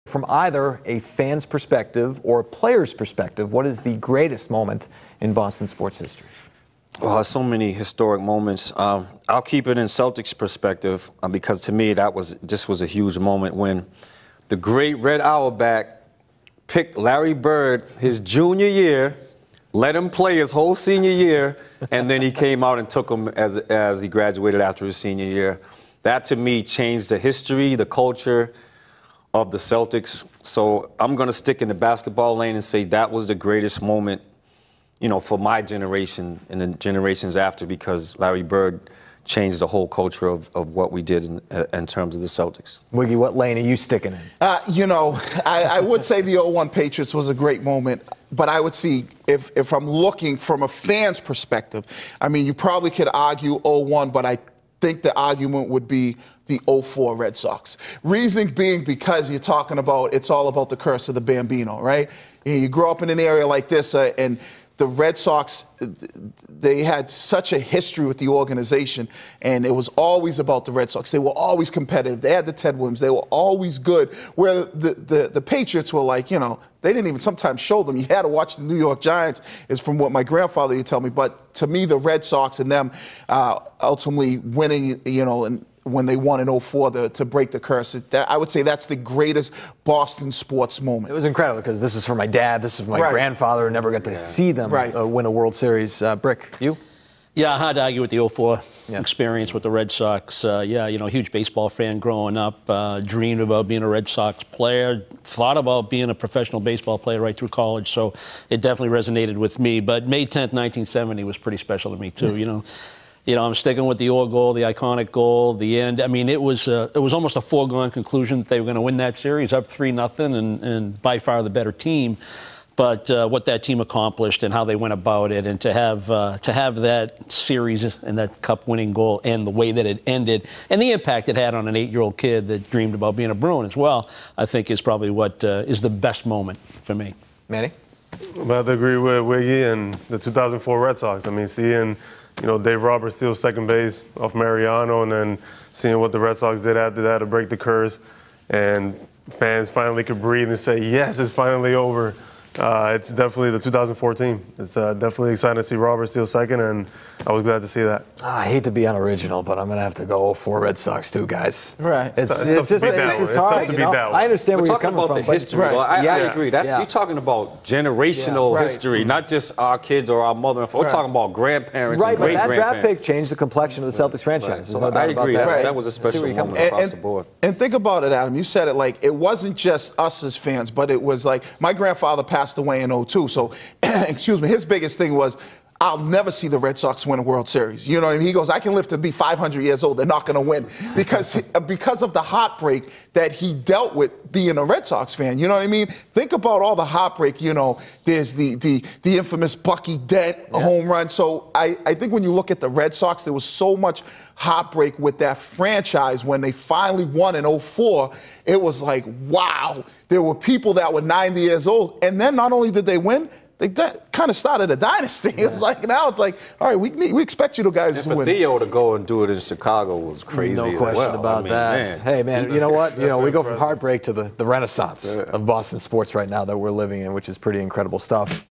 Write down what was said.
From either a fan's perspective or a player's perspective, what is the greatest moment in Boston sports history? Well, so many historic moments. I'll keep it in Celtics perspective because to me that was a huge moment when the great Red Auerbach picked Larry Bird his junior year, let him play his whole senior year, and then he came out and took him as he graduated after his senior year. That to me changed the history, the culture of the Celtics. So I'm going to stick in the basketball lane and say that was the greatest moment, you know, for my generation and the generations after, because Larry Bird changed the whole culture of what we did in terms of the Celtics. Wiggy, what lane are you sticking in? You know, I would say the 0-1 Patriots was a great moment, but I would see, if I'm looking from a fan's perspective, I mean, you probably could argue 0-1, but I think the argument would be the 0-4 Red Sox. Reason being because you're talking about, it's all about the curse of the Bambino, right? And you grow up in an area like this, and the Red Sox, they had such a history with the organization, and it was always about the Red Sox. They were always competitive. They had the Ted Williams. They were always good. Where the Patriots were like, you know, they didn't even sometimes show them. You had to watch the New York Giants, is from what my grandfather used to tell me. But to me, the Red Sox and them ultimately winning, you know, and when they won in 0-4 to break the curse. I would say that's the greatest Boston sports moment. It was incredible because this is for my dad, this is for my grandfather, who never got to see them win a World Series. Brick, you? Yeah, hard to argue with the 0-4 experience with the Red Sox. Yeah, you know, huge baseball fan growing up, dreamed about being a Red Sox player, thought about being a professional baseball player right through college, so it definitely resonated with me. But May 10th, 1970 was pretty special to me, too, you know. You know, I'm sticking with the Orr goal, the iconic goal, the end. I mean, it was almost a foregone conclusion that they were going to win that series, up 3-0, and by far the better team. But what that team accomplished and how they went about it, and to have that series and that cup-winning goal and the way that it ended, and the impact it had on an 8-year-old kid that dreamed about being a Bruin as well, I think is probably what is the best moment for me. Manny? I'm about to agree with Wiggy and the 2004 Red Sox. I mean, seeing, you know, Dave Roberts steal second base off Mariano, and then seeing what the Red Sox did after that to break the curse, and fans finally could breathe and say, yes, it's finally over. It's definitely the 2004 team. It's definitely exciting to see Roberts steal second, and I was glad to see that. I hate to be unoriginal, but I'm going to have to go 0-4 Red Sox too, guys. Right. It's just hard. To beat that one. I understand where you're coming from. We're talking about the history. Well, I agree. You're talking about generational history, not just our kids or our mother. We're talking about grandparents and but that great-grandparents. draft pick changed the complexion of the Celtics franchise. So I agree. That was a special moment across the board. And think about it, Adam. You said it like it wasn't just us as fans, but it was like my grandfather passed away in 2002. So, excuse me, his biggest thing was, I'll never see the Red Sox win a World Series. You know what I mean? He goes, I can live to be 500 years old. They're not going to win because of the heartbreak that he dealt with being a Red Sox fan. You know what I mean? Think about all the heartbreak. You know, there's the infamous Bucky Dent home run. So I think when you look at the Red Sox, there was so much heartbreak with that franchise. When they finally won in 2004, it was like, wow. There were people that were 90 years old. And then not only did they win, they kind of started a dynasty. It was like, now it's like, all right, we expect you guys to win. For Theo to go and do it in Chicago was crazy. No question about that. Man. Hey, man, you know what? You know, we go from heartbreak to the renaissance of Boston sports right now that we're living in, which is pretty incredible stuff.